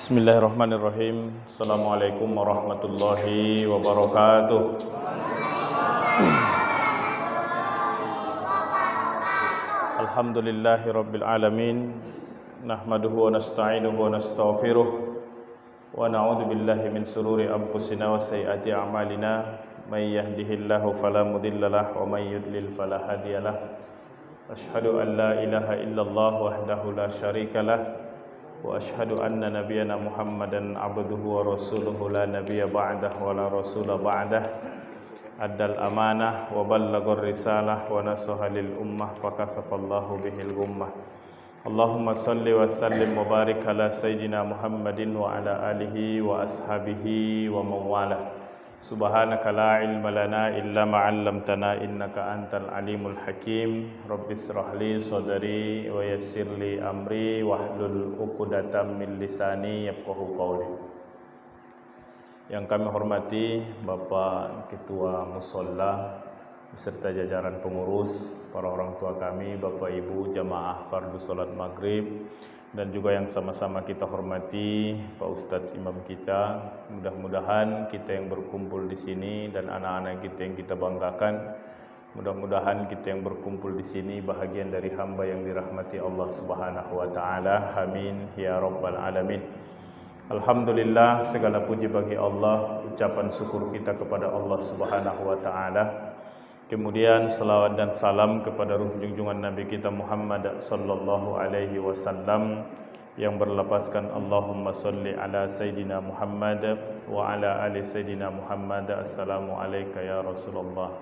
Bismillahirrahmanirrahim. Assalamualaikum warahmatullahi wabarakatuh. Alhamdulillahi rabbil alamin. Nahmaduhu wa nasta'inuhu wa nastaghfiruh. Wa na'udzu billahi min shururi anfusina wa sayyiati a'malina. May yahdihillahu fala mudhillalah wa may yudlil fala hadiyalah. Asyhadu an la ilaha illallah wahdahu la syarikalah. Wa asyhadu anna nabiyyana Muhammadan abduhu wa rasuluhu la nabiyya ba'dah wa la rasula ba'dah. Addal amanah wa ballaghar risalah wa nasaha lil ummah fa kasafallahu bihil gummah. Allahumma salli wa sallim wa barik ala sayyidina Muhammadin wa ala alihi wa ashabihi wa mawalah. Subhanaka la ilma lana illa ma 'allamtana innaka antal alimul hakim. Rabbis shrah li sadri wa yassir li amri wahlul 'uqdatam min lisani yafqahu qawli. Yang kami hormati Bapak Ketua Musholla beserta jajaran pengurus, para orang tua kami, Bapak Ibu jamaah fardu salat maghrib, dan juga yang sama-sama kita hormati Pak Ustadz Imam kita. Mudah-mudahan kita yang berkumpul di sini dan anak-anak kita yang kita banggakan, mudah-mudahan kita yang berkumpul di sini bahagian dari hamba yang dirahmati Allah Subhanahu wa taala. Amin ya rabbal alamin. Alhamdulillah, segala puji bagi Allah, ucapan syukur kita kepada Allah Subhanahu wa taala. Kemudian salawat dan salam kepada ruh junjungan Nabi kita Muhammad sallallahu alaihi wasallam yang berlapaskan Allahumma salli ala Sayyidina Muhammad wa ala ali Sayyidina Muhammad. Assalamu alayka ya Rasulullah.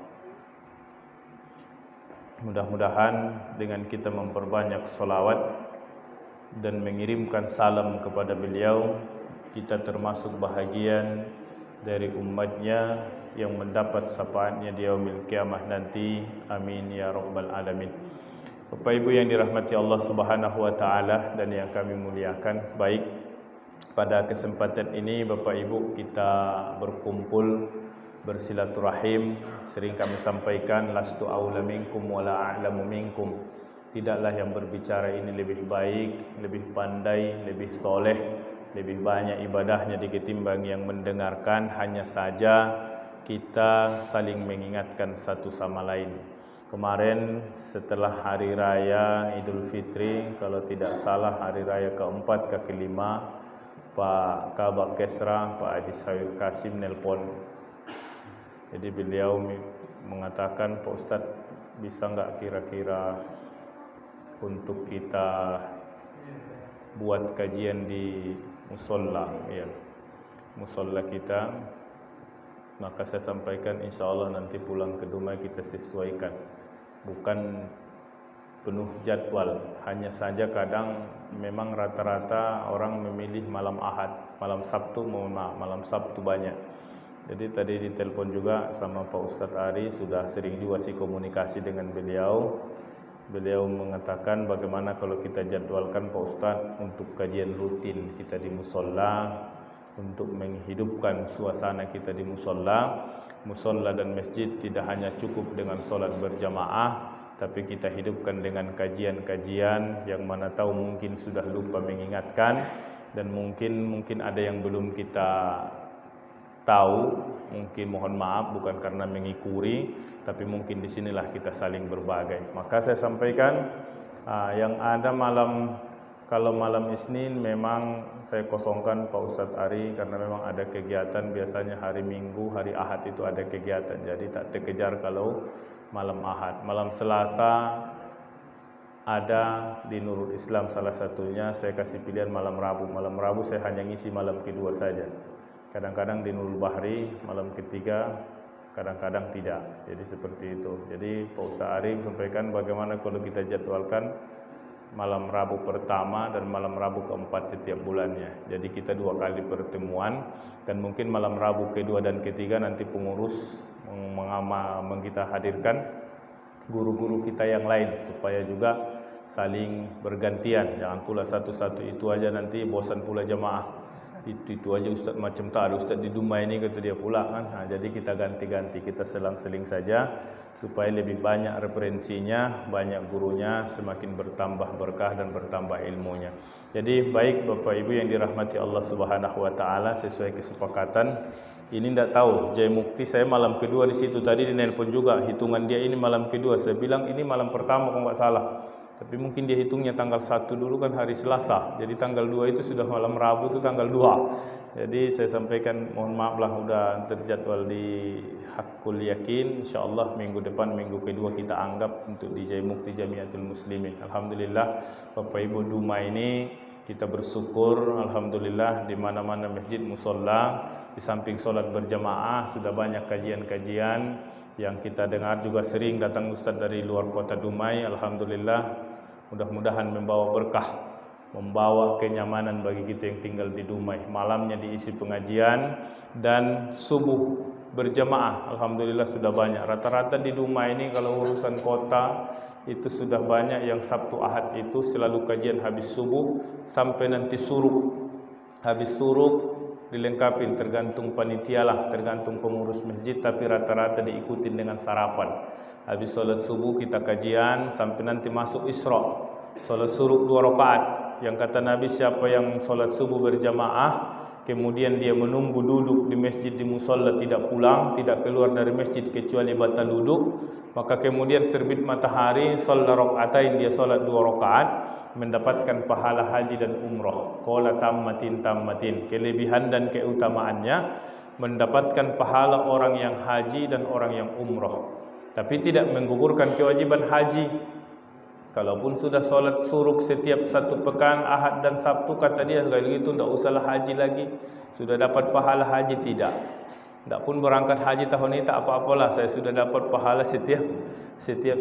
Mudah-mudahan dengan kita memperbanyak salawat dan mengirimkan salam kepada beliau, kita termasuk bahagian dari umatnya yang mendapat syafaatnya di yaumil kiamah nanti. Amin ya rabbal alamin. Bapak Ibu yang dirahmati Allah Subhanahu wa taala dan yang kami muliakan, baik pada kesempatan ini Bapak Ibu kita berkumpul bersilaturahim. Sering kami sampaikan, lastu aula minkum wala a'lamu minkum. Tidaklah yang berbicara ini lebih baik, lebih pandai, lebih soleh, lebih banyak ibadahnya diketimbang yang mendengarkan. Hanya saja kita saling mengingatkan satu sama lain. Kemarin setelah hari raya Idul Fitri, kalau tidak salah hari raya keempat ke kelima, Pak Kabak Kesra, Pak Haji Sawir Kasim nelpon. Jadi beliau mengatakan, Pak Ustadz bisa nggak kira-kira untuk kita buat kajian di musolla, ya, musolla kita. Maka saya sampaikan insya Allah nanti pulang ke rumah kita sesuaikan. Bukan penuh jadwal, hanya saja kadang memang rata-rata orang memilih malam Ahad, malam Sabtu, malam Sabtu banyak. Jadi tadi ditelepon juga sama Pak Ustadz Ari, sudah sering juga sih komunikasi dengan beliau. Beliau mengatakan bagaimana kalau kita jadwalkan Pak Ustadz untuk kajian rutin kita di musolla, untuk menghidupkan suasana kita di musolla. Musolla dan masjid tidak hanya cukup dengan sholat berjamaah, tapi kita hidupkan dengan kajian-kajian yang mana tahu mungkin sudah lupa mengingatkan, dan mungkin ada yang belum kita tahu. Mungkin mohon maaf, bukan karena mengikuri, tapi mungkin disinilah kita saling berbagai. Maka saya sampaikan yang ada kalau malam Isnin memang saya kosongkan Pak Ustadz Ari, karena memang ada kegiatan. Biasanya hari Minggu, hari Ahad itu ada kegiatan, jadi tak terkejar kalau malam Ahad. Malam Selasa ada di Nurul Islam salah satunya, saya kasih pilihan malam Rabu. Malam Rabu saya hanya ngisi malam kedua saja. Kadang-kadang di Nurul Bahri malam ketiga, kadang-kadang tidak. Jadi seperti itu. Jadi Pak Ustadz Ari sampaikan bagaimana kalau kita jadwalkan malam Rabu pertama dan malam Rabu keempat setiap bulannya. Jadi kita 2 kali pertemuan, dan mungkin malam Rabu kedua dan ketiga nanti pengurus kita hadirkan guru-guru kita yang lain supaya juga saling bergantian. Jangan pula satu-satu itu aja, nanti bosan pula jamaah. itu aja Ustaz macam tak ada Ustaz di Dumai ini kata dia pula kan. Jadi kita ganti-ganti, kita selang-seling saja supaya lebih banyak referensinya, banyak gurunya, semakin bertambah berkah dan bertambah ilmunya. Jadi baik Bapak Ibu yang dirahmati Allah Subhanahu wa taala, sesuai kesepakatan ini tidak tahu Jai Mukti saya malam kedua di situ, tadi dinelpon juga hitungan dia ini malam kedua. Saya bilang ini malam pertama kalau enggak salah. Tapi mungkin dia hitungnya tanggal 1 dulu kan hari Selasa. Jadi tanggal 2 itu sudah malam Rabu itu tanggal 2. Jadi saya sampaikan mohon maaf lah udah terjadwal di Hakul Yakin. InsyaAllah minggu depan, minggu kedua kita anggap untuk di Jai Mukti Jamiatul Muslimin. Alhamdulillah Bapak Ibu Dumai ini kita bersyukur. Alhamdulillah di mana-mana masjid musola, di samping solat berjamaah sudah banyak kajian-kajian. Yang kita dengar juga sering datang Ustaz dari luar kota Dumai. Alhamdulillah mudah-mudahan membawa berkah, membawa kenyamanan bagi kita yang tinggal di Dumai. Malamnya diisi pengajian dan subuh berjamaah. Alhamdulillah sudah banyak. Rata-rata di Dumai ini kalau urusan kota itu sudah banyak yang Sabtu Ahad itu selalu kajian habis subuh sampai nanti suruk. Habis suruk dilengkapi, tergantung panitia lah, tergantung pengurus masjid, tapi rata-rata diikutin dengan sarapan. Habis solat subuh kita kajian sampai nanti masuk Isra. Solat suruk 2 rakaat. Yang kata Nabi, siapa yang solat subuh berjamaah kemudian dia menunggu duduk di masjid di musalla, tidak pulang, tidak keluar dari masjid kecuali batal duduk, maka kemudian terbit matahari, solat rakaatain, dia solat 2 rakaat, mendapatkan pahala haji dan umrah. Qala tammatin. Kelebihan dan keutamaannya mendapatkan pahala orang yang haji dan orang yang umrah, tapi tidak menggugurkan kewajiban haji. Kalaupun sudah solat suruk setiap 1 pekan, Ahad dan Sabtu, kata dia sekali itu tidak usahlah haji lagi, sudah dapat pahala haji. Tidak pun berangkat haji tahun ini tak apa-apalah, saya sudah dapat pahala setiap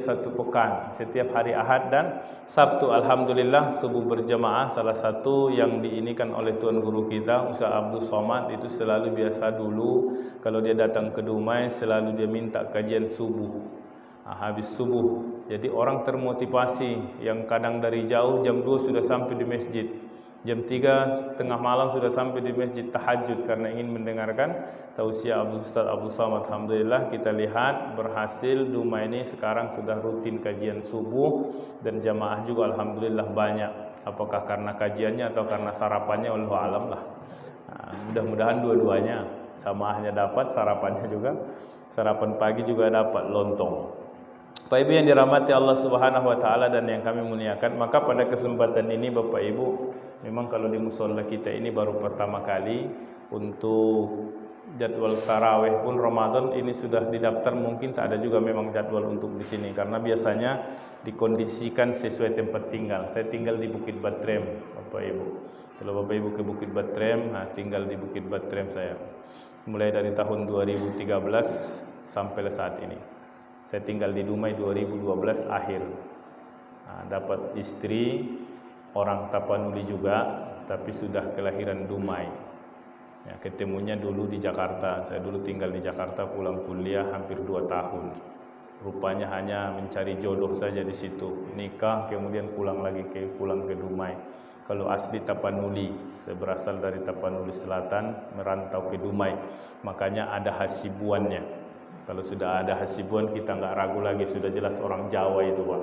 1 pekan, setiap hari Ahad dan Sabtu. Alhamdulillah subuh berjamaah salah satu yang diinikan oleh Tuan Guru kita Ustaz Abdul Somad itu selalu biasa dulu kalau dia datang ke Dumai selalu dia minta kajian subuh. Habis subuh, jadi orang termotivasi yang kadang dari jauh jam 2 sudah sampai di masjid, jam 3 tengah malam sudah sampai di masjid tahajud karena ingin mendengarkan tausiah Ustaz Abdul Somad. Alhamdulillah kita lihat berhasil. Dumai ini sekarang sudah rutin kajian subuh dan jamaah juga alhamdulillah banyak. Apakah karena kajiannya atau karena sarapannya, wallahu alam lah. Mudah-mudahan dua-duanya, jamaahnya dapat, sarapannya juga, sarapan pagi juga dapat lontong. Bapak Ibu yang dirahmati Allah Subhanahu wa taala dan yang kami muliakan, maka pada kesempatan ini Bapak Ibu, memang kalau di mushola kita ini baru pertama kali untuk jadwal tarawih pun Ramadan ini sudah didaftar, mungkin tak ada juga memang jadwal untuk di sini karena biasanya dikondisikan sesuai tempat tinggal. Saya tinggal di Bukit Batrem, Bapak Ibu. Kalau Bapak Ibu ke Bukit Batrem, tinggal di Bukit Batrem saya. Mulai dari tahun 2013 sampai saat ini. Saya tinggal di Dumai 2012 akhir. Dapat istri orang Tapanuli juga, tapi sudah kelahiran Dumai. Ya, ketemunya dulu di Jakarta. Saya dulu tinggal di Jakarta, pulang kuliah hampir 2 tahun. Rupanya hanya mencari jodoh saja di situ. Nikah, kemudian pulang ke Dumai. Kalau asli Tapanuli, saya berasal dari Tapanuli Selatan, merantau ke Dumai. Makanya ada hasibuannya. Kalau sudah ada hasibuan kita enggak ragu lagi, sudah jelas orang Jawa itu, Pak.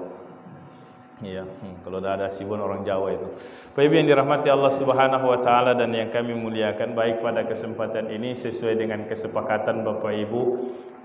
Iya, kalau sudah ada hasibuan orang Jawa itu. Bapak Ibu yang dirahmati Allah Subhanahu wa taala dan yang kami muliakan, baik pada kesempatan ini sesuai dengan kesepakatan Bapak Ibu,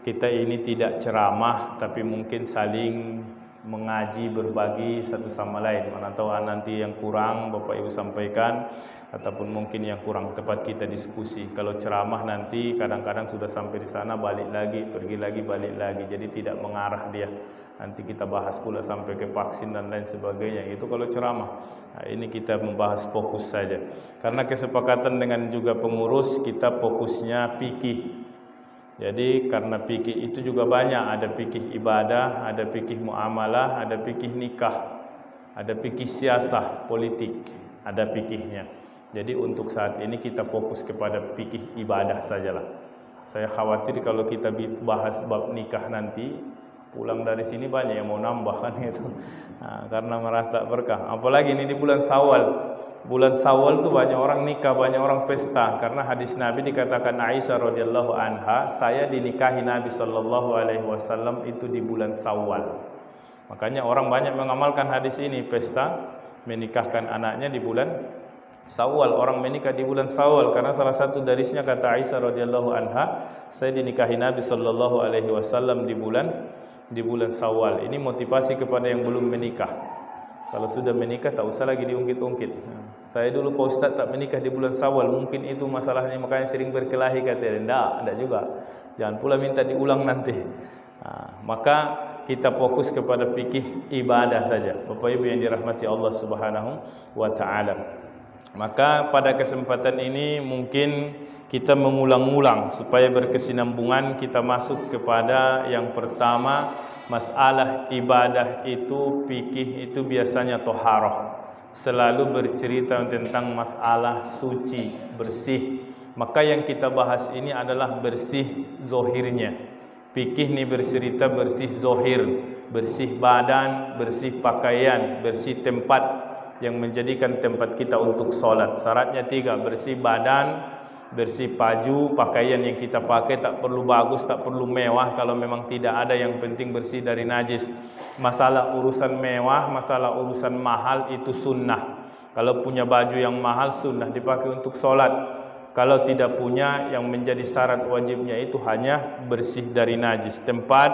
kita ini tidak ceramah tapi mungkin saling mengaji, berbagi satu sama lain. Mana tahu nanti yang kurang Bapak Ibu sampaikan, ataupun mungkin yang kurang tepat kita diskusi. Kalau ceramah nanti kadang-kadang sudah sampai di sana balik lagi, pergi lagi, balik lagi. Jadi tidak mengarah dia. Nanti kita bahas pula sampai ke vaksin dan lain sebagainya. Itu kalau ceramah. Nah, ini kita membahas fokus saja. Karena kesepakatan dengan juga pengurus, kita fokusnya fikih. Jadi karena fikih itu juga banyak, ada fikih ibadah, ada fikih muamalah, ada fikih nikah, ada fikih siasah, politik, ada fikihnya. Jadi untuk saat ini kita fokus kepada fikih ibadah sajalah. Saya khawatir kalau kita bahas bab nikah nanti, pulang dari sini banyak yang mau nambah kan itu. Karena merasa tak berkah. Apalagi ini di bulan Syawal. Bulan Syawal itu banyak orang nikah, banyak orang pesta, karena hadis Nabi dikatakan Aisyah radhiyallahu anha, saya dinikahi Nabi sallallahu alaihi wasallam itu di bulan Syawal. Makanya orang banyak mengamalkan hadis ini, pesta menikahkan anaknya di bulan Syawal. Orang menikah di bulan Syawal karena salah satu darisnya kata Aisyah radhiyallahu anha, saya dinikahi Nabi sallallahu alaihi wasallam di bulan Syawal. Ini motivasi kepada yang belum menikah. Kalau sudah menikah tak usah lagi diungkit-ungkit. Saya dulu Pak Ustaz tak menikah di bulan Syawal, mungkin itu masalahnya makanya sering berkelahi katanya. Enggak juga. Jangan pula minta diulang nanti. Maka kita fokus kepada fikih ibadah saja. Bapak Ibu yang dirahmati Allah Subhanahu wa taala. Maka pada kesempatan ini mungkin kita mengulang-ulang supaya berkesinambungan, kita masuk kepada yang pertama. Masalah ibadah itu, fikih itu biasanya toharoh, selalu bercerita tentang masalah suci, bersih. Maka yang kita bahas ini adalah bersih zohirnya. Fikih ini bercerita bersih zohir, bersih badan, bersih pakaian, bersih tempat yang menjadikan tempat kita untuk sholat. Syaratnya 3, bersih badan, bersih baju, pakaian yang kita pakai tak perlu bagus, tak perlu mewah kalau memang tidak ada, yang penting bersih dari najis. Masalah urusan mewah, masalah urusan mahal itu sunnah. Kalau punya baju yang mahal sunnah dipakai untuk sholat. Kalau tidak punya, yang menjadi syarat wajibnya itu hanya bersih dari najis. Tempat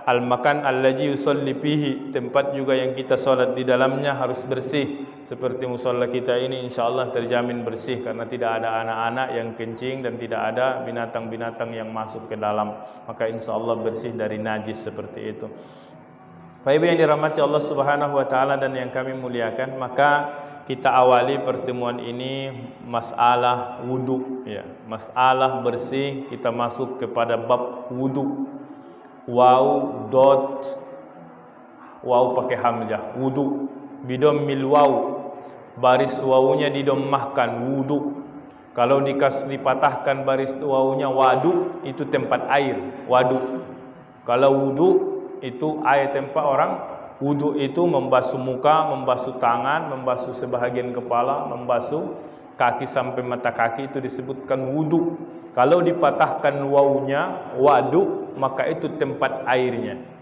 al-makan allazi yusalli fihi, tempat juga yang kita sholat di dalamnya harus bersih. Seperti musholla kita ini insyaallah terjamin bersih karena tidak ada anak-anak yang kencing dan tidak ada binatang-binatang yang masuk ke dalam. Maka insyaallah bersih dari najis seperti itu. Bapak Ibu yang dirahmati Allah Subhanahu wa taala dan yang kami muliakan, maka kita awali pertemuan ini masalah wudu ya. Masalah bersih, kita masuk kepada bab wudu. Waw pakai hamzah, wudu bidom mil waw, baris wawunya didommahkan wudu. Kalau dipatahkan baris wawunya wadu, itu tempat air, wadu. Kalau wudu itu air tempat orang wudu itu membasuh muka, membasuh tangan, membasuh sebahagian kepala, membasuh kaki sampai mata kaki, itu disebutkan wudu. Kalau dipatahkan wawunya wadu, maka itu tempat airnya.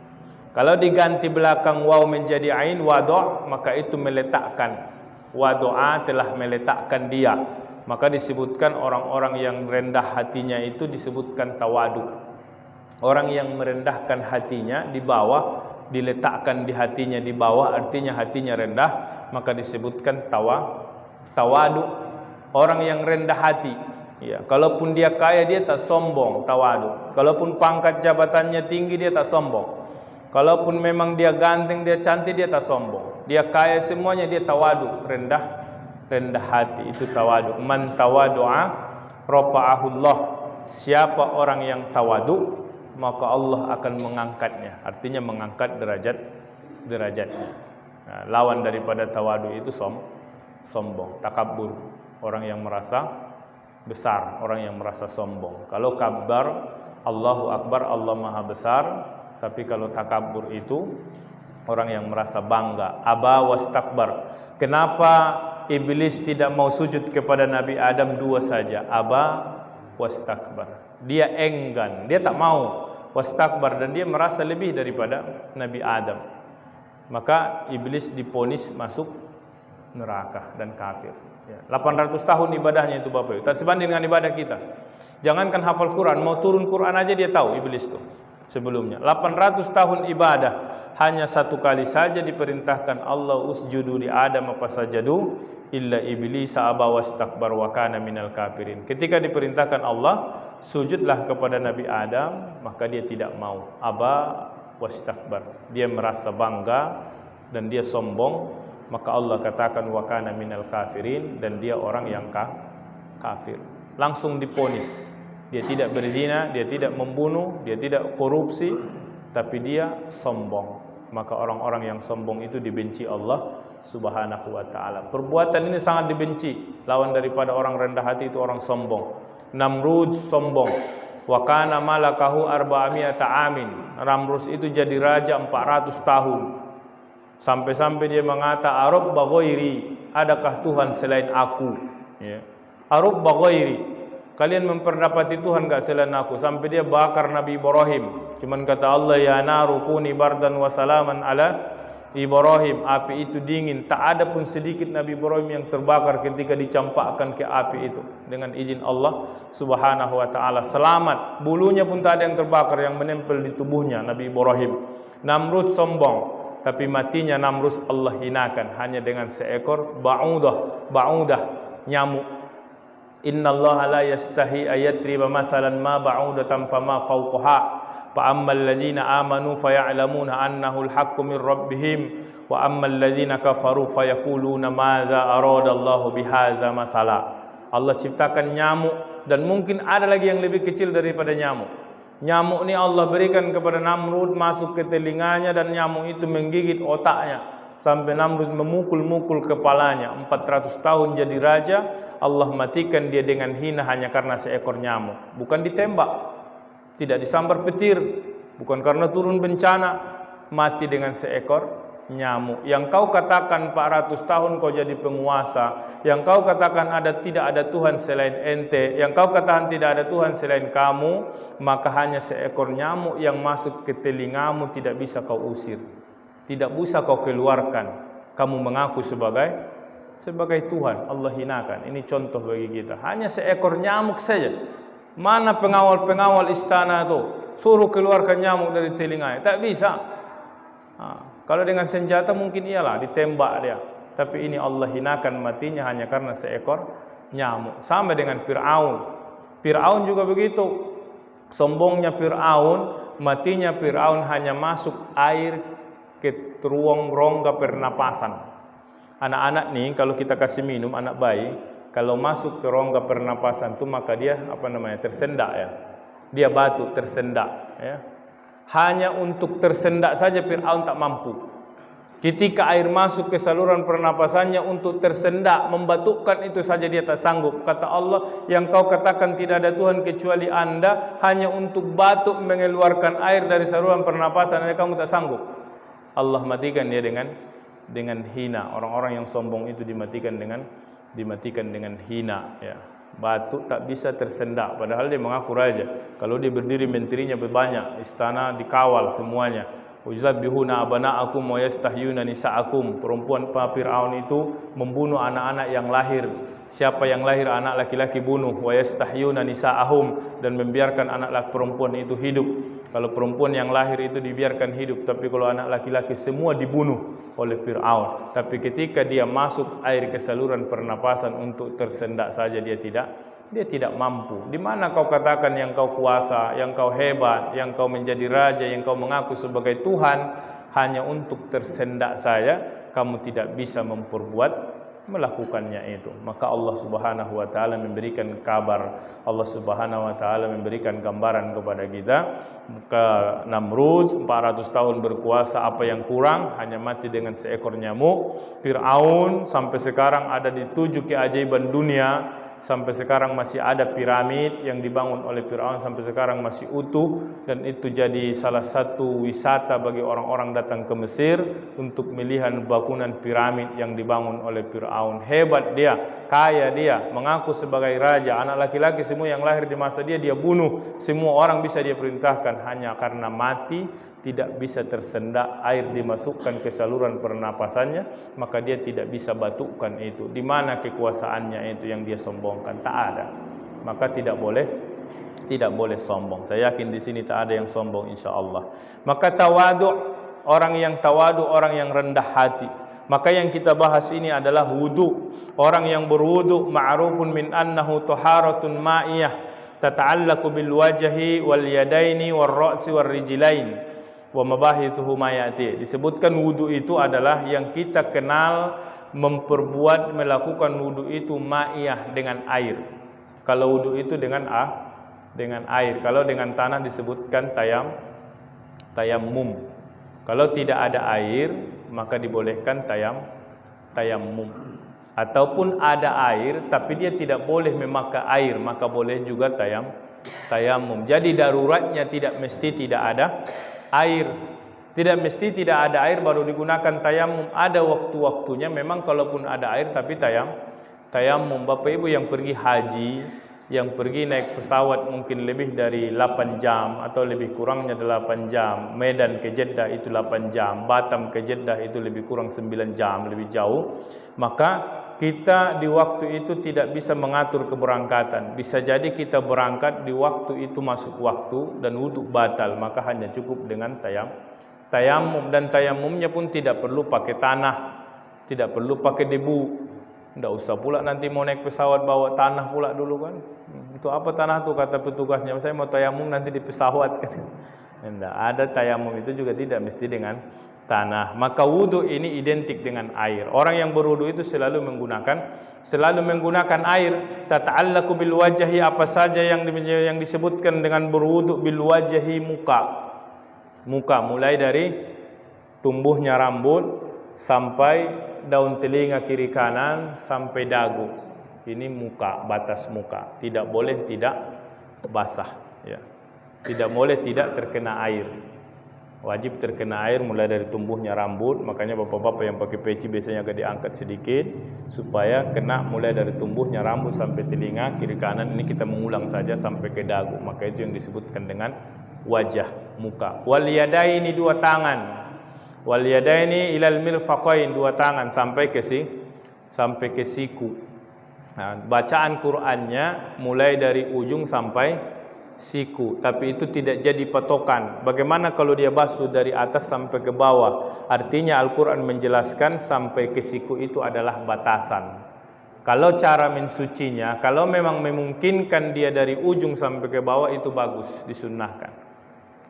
Kalau diganti belakang waw menjadi ain, wado', maka itu meletakkan. Wado'a telah meletakkan dia. Maka disebutkan orang-orang yang rendah hatinya itu disebutkan tawadu. Orang yang merendahkan hatinya di bawah, diletakkan di hatinya di bawah, artinya hatinya rendah, maka disebutkan tawadu. Orang yang rendah hati, ya, kalaupun dia kaya dia tak sombong, tawadu. Kalaupun pangkat jabatannya tinggi dia tak sombong. Kalaupun memang dia ganteng, dia cantik, dia tak sombong. Dia kaya semuanya, dia tawadu, rendah hati, itu tawadu. Man tawadu'a rafa'ahullah. Siapa orang yang tawadu, maka Allah akan mengangkatnya. Artinya mengangkat derajatnya. Nah, lawan daripada tawadu itu sombong, takabur. Orang yang merasa besar, orang yang merasa sombong. Kalau kabar, Allahu Akbar, Allah Maha Besar. Tapi kalau takabur itu orang yang merasa bangga. Aba wastakbar. Kenapa iblis tidak mau sujud kepada Nabi Adam 2 saja? Aba wastakbar. Dia enggan, dia tak mau. Wastakbar, dan dia merasa lebih daripada Nabi Adam. Maka iblis diponis masuk neraka dan kafir. 800 tahun ibadahnya itu Bapak Ibu. Tak sebanding dengan ibadah kita. Jangankan hafal Quran, mau turun Quran aja dia tahu iblis itu. Sebelumnya 800 tahun ibadah, hanya 1 kali saja diperintahkan Allah usjudu li Adam apa sajadu illa iblis aba wastakbar wa kana minal kafirin. Ketika diperintahkan Allah sujudlah kepada Nabi Adam, maka dia tidak mau, aba wastakbar. Dia merasa bangga dan dia sombong, maka Allah katakan wa kana minal kafirin, dan dia orang yang kafir. Langsung diponis. Dia tidak berzina, dia tidak membunuh, dia tidak korupsi, tapi dia sombong. Maka orang-orang yang sombong itu dibenci Allah Subhanahu wa taala. Perbuatan ini sangat dibenci. Lawan daripada orang rendah hati itu orang sombong. Namrud sombong. Wa kana malakahu arba'amiyata amin. Namrud itu jadi raja 400 tahun. Sampai-sampai dia mengata arubba ghairi, adakah Tuhan selain aku? Ya. Arubba ghairi, kalian memperdapati Tuhan enggak selain aku? Sampai dia bakar Nabi Ibrahim. Cuman kata Allah, ya naru kuni bardan wa salaman ala Ibrahim, api itu dingin, tak ada pun sedikit Nabi Ibrahim yang terbakar ketika dicampakkan ke api itu dengan izin Allah Subhanahu wa taala. Selamat, bulunya pun tak ada yang terbakar yang menempel di tubuhnya Nabi Ibrahim. Namrud sombong, tapi matinya Namrud Allah hinakan hanya dengan seekor ba'udah, nyamuk. Innallaha la yastahi ayatriba masalan ma ba'udatan fama fawqaha. فَأَمَّا الَّذِينَ آمَنُوا فَيَعْلَمُونَ أَنَّهُ الْحَقُّ مِنْ رَبِّهِمْ وَأَمَّا الَّذِينَ كَفَرُوا فَيَقُولُونَ مَاذَا أَرَادَ اللَّهُ بِهَذَا مَثَلًا. Allah ciptakan nyamuk, dan mungkin ada lagi yang lebih kecil daripada nyamuk. Nyamuk ini Allah berikan kepada Namrud, masuk ke telinganya, dan nyamuk itu menggigit otaknya sampai Namrud memukul-mukul kepalanya. 400 tahun jadi raja, Allah matikan dia dengan hina hanya karena seekor nyamuk. Bukan ditembak, tidak disambar petir, bukan karena turun bencana, mati dengan seekor nyamuk. Yang kau katakan 400 tahun kau jadi penguasa, yang kau katakan tidak ada Tuhan selain ente, yang kau katakan tidak ada Tuhan selain kamu, maka hanya seekor nyamuk yang masuk ke telingamu tidak bisa kau usir, tidak bisa kau keluarkan. Kamu mengaku sebagai Tuhan, Allah hinakan. Ini contoh bagi kita. Hanya seekor nyamuk saja. Mana pengawal-pengawal istana itu suruh keluarkan nyamuk dari telinganya? Tak bisa. Kalau dengan senjata mungkin iyalah, ditembak dia. Tapi ini Allah hinakan matinya hanya karena seekor nyamuk. Sama dengan Fir'aun. Fir'aun juga begitu. Sombongnya Fir'aun, matinya Fir'aun hanya masuk air ke ruang rongga pernapasan. Anak-anak nih kalau kita kasih minum, anak bayi, kalau masuk ke rongga pernapasan itu maka dia tersendak ya. Dia batuk, tersendak ya. Hanya untuk tersendak saja Fir'aun tak mampu. Ketika air masuk ke saluran pernapasannya untuk tersendak, membatukkan itu saja dia tak sanggup. Kata Allah, yang kau katakan tidak ada Tuhan kecuali Anda, hanya untuk batuk mengeluarkan air dari saluran pernapasan kamu tak sanggup. Allah matikan dia dengan hina. Orang-orang yang sombong itu dimatikan dengan hina ya. Batuk tak bisa tersendak, padahal dia mengaku raja. Kalau dia berdiri, menterinya banyak, istana dikawal semuanya. Uzabbihuna abana'akum wa yastahyuna nisa'akum. Perempuan Fir'aun itu membunuh anak-anak yang lahir. Siapa yang lahir anak laki-laki bunuh, wa yastahyuna nisa'ahum, dan membiarkan anak perempuan itu hidup. Kalau perempuan yang lahir itu dibiarkan hidup, tapi kalau anak laki-laki semua dibunuh oleh Fir'aun. Tapi ketika dia masuk air ke saluran pernapasan untuk tersendak saja dia tidak mampu. Di mana kau katakan yang kau kuasa, yang kau hebat, yang kau menjadi raja, yang kau mengaku sebagai Tuhan, hanya untuk tersendak saja kamu tidak bisa melakukannya itu. Maka Allah Subhanahu wa taala memberikan kabar, Allah Subhanahu wa taala memberikan gambaran kepada kita. Ke Namrud 400 tahun berkuasa, apa yang kurang? Hanya mati dengan seekor nyamuk. Fir'aun sampai sekarang ada di 7 keajaiban dunia. Sampai sekarang masih ada piramid yang dibangun oleh Fir'aun, sampai sekarang masih utuh, dan itu jadi salah satu wisata bagi orang-orang datang ke Mesir untuk melihat bangunan piramid yang dibangun oleh Fir'aun. Hebat dia, kaya dia, mengaku sebagai raja. Anak laki-laki semua yang lahir di masa dia bunuh. Semua orang bisa dia perintahkan, hanya karena mati tidak bisa tersendak, air dimasukkan ke saluran pernapasannya, maka dia tidak bisa batukkan itu. Di mana kekuasaannya itu yang dia sombongkan? Tak ada. Maka tidak boleh sombong. Saya yakin di sini tak ada yang sombong insyaallah. Maka tawadu, orang yang tawadu, orang yang rendah hati. Maka yang kita bahas ini adalah wudu. Orang yang berwudu ma'rufun min annahu taharatun ma'iyah tata'allaqu bil wajhi wal yadaini war ra'si war rijlain. Wa mabahithuhu mayati. Disebutkan wudu itu adalah yang kita kenal melakukan wudu itu ma'iyah, dengan air. Kalau wudu itu dengan air. Kalau dengan tanah disebutkan tayammum. Kalau tidak ada air maka dibolehkan tayammum. Ataupun ada air tapi dia tidak boleh memakai air, maka boleh juga tayammum. Jadi daruratnya tidak mesti tidak ada air. Tidak mesti tidak ada air baru digunakan tayamum. Ada waktu-waktunya memang kalaupun ada air tapi tayamum. Bapak Ibu yang pergi haji, yang pergi naik pesawat mungkin lebih dari 8 jam atau lebih kurangnya 8 jam. Medan ke Jeddah itu 8 jam, Batam ke Jeddah itu lebih kurang 9 jam, lebih jauh. Maka kita di waktu itu tidak bisa mengatur keberangkatan. Bisa jadi kita berangkat di waktu itu masuk waktu dan wudhu batal, maka hanya cukup dengan tayamum, dan tayamumnya pun tidak perlu pakai tanah, tidak perlu pakai debu. Tidak usah pula nanti mau naik pesawat bawa tanah pula dulu kan. Itu apa tanah tuh, kata petugasnya, saya mau tayamum nanti di pesawat kan. Tidak ada, tayamum itu juga tidak mesti dengan tanah. Maka wudu ini identik dengan air. Orang yang berwudu itu selalu menggunakan air. Tata'allaku bil wajahi, apa saja yang disebutkan dengan berwudu bil wajahi, muka mulai dari tumbuhnya rambut sampai daun telinga kiri kanan sampai dagu. Ini muka, batas muka. Tidak boleh tidak basah, ya. Tidak boleh tidak terkena air. Wajib terkena air mulai dari tumbuhnya rambut. Makanya bapak-bapak yang pakai peci biasanya agak diangkat sedikit supaya kena mulai dari tumbuhnya rambut sampai telinga kiri kanan. Ini kita mengulang saja sampai ke dagu. Maka itu yang disebutkan dengan wajah, muka. Wal yadaini, dua tangan. Wal yadaini ilal mirfaqain, dua tangan sampai ke siku. Nah, bacaan Qur'annya mulai dari ujung sampai siku, tapi itu tidak jadi patokan. Bagaimana kalau dia basuh dari atas sampai ke bawah? Artinya Al-Quran menjelaskan sampai ke siku itu adalah batasan. Kalau cara mensucinya, kalau memang memungkinkan dia dari ujung sampai ke bawah, itu bagus, disunnahkan.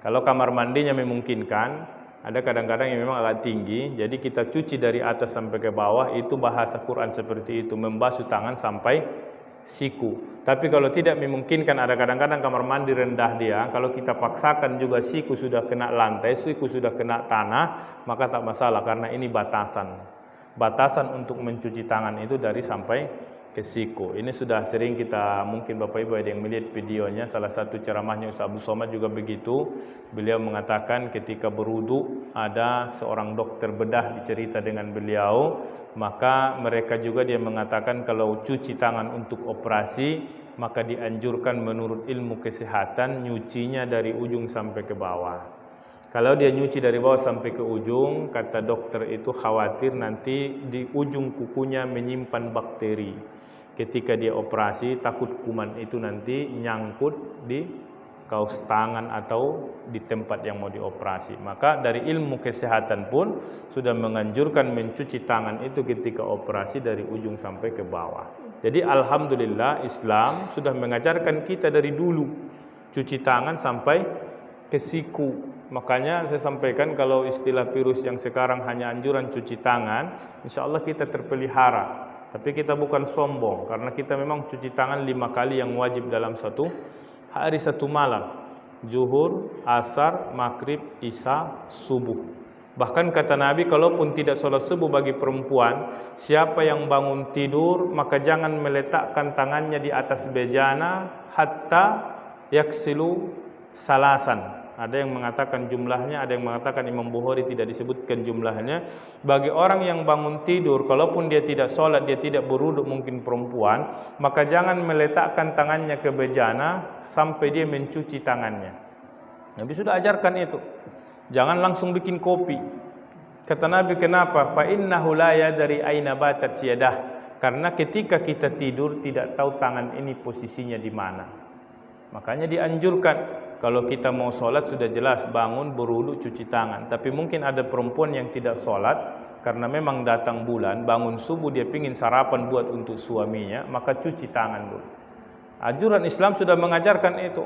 Kalau kamar mandinya memungkinkan, ada kadang-kadang yang memang agak tinggi, jadi kita cuci dari atas sampai ke bawah, itu bahasa Quran seperti itu, membasuh tangan sampai siku. Tapi kalau tidak memungkinkan, ada kadang-kadang kamar mandi rendah dia, kalau kita paksakan juga siku sudah kena lantai, siku sudah kena tanah, maka tak masalah, karena ini batasan. Batasan untuk mencuci tangan itu dari sampai ke siku. Ini sudah sering kita, mungkin Bapak Ibu ada yang melihat videonya, salah satu ceramahnya Ustaz Abdul Somad juga begitu. Beliau mengatakan ketika berwudu, ada seorang dokter bedah dicerita dengan beliau, maka mereka juga dia mengatakan kalau cuci tangan untuk operasi, maka dianjurkan menurut ilmu kesehatan nyucinya dari ujung sampai ke bawah. Kalau dia nyuci dari bawah sampai ke ujung, kata dokter itu khawatir nanti di ujung kukunya menyimpan bakteri. Ketika dia operasi, takut kuman itu nanti nyangkut di kaos tangan atau di tempat yang mau dioperasi. Maka dari ilmu kesehatan pun sudah menganjurkan mencuci tangan itu ketika operasi dari ujung sampai ke bawah. Jadi alhamdulillah Islam sudah mengajarkan kita dari dulu cuci tangan sampai ke siku. Makanya saya sampaikan kalau istilah virus yang sekarang hanya anjuran cuci tangan, insya Allah kita terpelihara. Tapi kita bukan sombong, karena kita memang cuci tangan 5 kali yang wajib dalam satu hari, satu malam. Zuhur, asar, maghrib, isya, subuh. Bahkan kata Nabi, kalaupun tidak sholat subuh bagi perempuan, siapa yang bangun tidur, maka jangan meletakkan tangannya di atas bejana hatta yaksilu salasan. Ada yang mengatakan jumlahnya, ada yang mengatakan Imam Bukhari tidak disebutkan jumlahnya. Bagi orang yang bangun tidur, kalaupun dia tidak sholat, dia tidak berwudu, mungkin perempuan, maka jangan meletakkan tangannya ke bejana sampai dia mencuci tangannya. Nabi sudah ajarkan itu. Jangan langsung bikin kopi. Kata Nabi, kenapa? Fa innahu la yadri aina batat yadah. Karena ketika kita tidur tidak tahu tangan ini posisinya di mana. Makanya dianjurkan kalau kita mau sholat sudah jelas bangun berwudu cuci tangan. Tapi mungkin ada perempuan yang tidak sholat karena memang datang bulan, bangun subuh dia pingin sarapan buat untuk suaminya, maka cuci tangan dulu. Anjuran Islam sudah mengajarkan itu.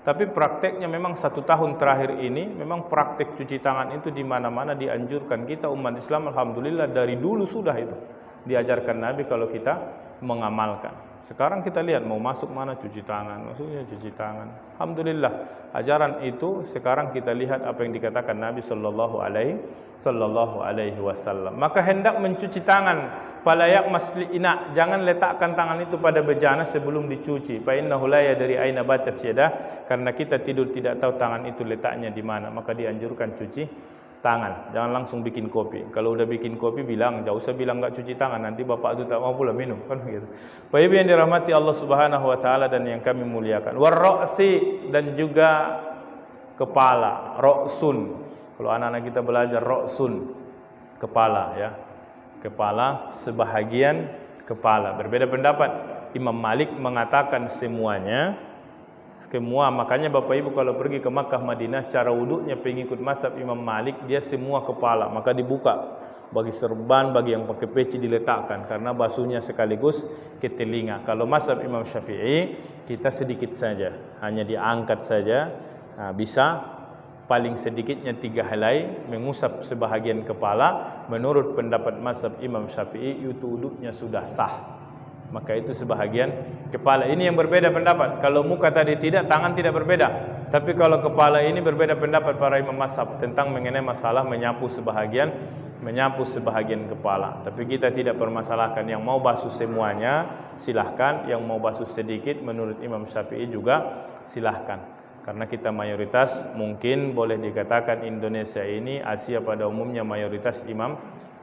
Tapi prakteknya memang 1 tahun terakhir ini memang praktek cuci tangan itu di mana-mana dianjurkan. Kita umat Islam alhamdulillah dari dulu sudah itu diajarkan Nabi kalau kita mengamalkan. Sekarang kita lihat mau masuk mana cuci tangan, maksudnya cuci tangan. Alhamdulillah ajaran itu sekarang kita lihat apa yang dikatakan Nabi sallallahu alaihi wasallam. Maka hendak mencuci tangan, falayak masfil ina, jangan letakkan tangan itu pada bejana sebelum dicuci. Fa innahu la yadri aina batat yadah, karena kita tidur tidak tahu tangan itu letaknya di mana, maka dianjurkan cuci tangan. Jangan langsung bikin kopi. Kalau udah bikin kopi bilang, jangan usah bilang enggak cuci tangan, nanti bapak itu tak mau pula minum, kan begitu. Bapak Ibu yang dirahmati Allah Subhanahu wa taala dan yang kami muliakan. War-ra'si, dan juga kepala, ra'sun. Kalau anak-anak kita belajar ra'sun, kepala ya. Kepala, sebahagian kepala. Berbeda pendapat. Imam Malik mengatakan semuanya. Semua, makanya Bapak Ibu kalau pergi ke Makkah Madinah, cara wuduknya pengikut mazhab Imam Malik, dia semua kepala, maka dibuka. Bagi serban, bagi yang pakai peci diletakkan, karena basuhnya sekaligus ke telinga. Kalau mazhab Imam Syafi'i, kita sedikit saja, hanya diangkat saja. Nah, bisa paling sedikitnya 3 helai mengusap sebahagian kepala. Menurut pendapat mazhab Imam Syafi'i, itu wuduknya sudah sah. Maka itu sebahagian kepala. Ini yang berbeda pendapat. Kalau muka tadi tidak, tangan tidak berbeda. Tapi kalau kepala ini berbeda pendapat para imam mazhab tentang mengenai masalah menyapu sebahagian kepala. Tapi kita tidak permasalahkan. Yang mau basuh semuanya silahkan, yang mau basuh sedikit menurut Imam Syafi'i juga silahkan. Karena kita mayoritas, mungkin boleh dikatakan Indonesia ini, Asia pada umumnya mayoritas Imam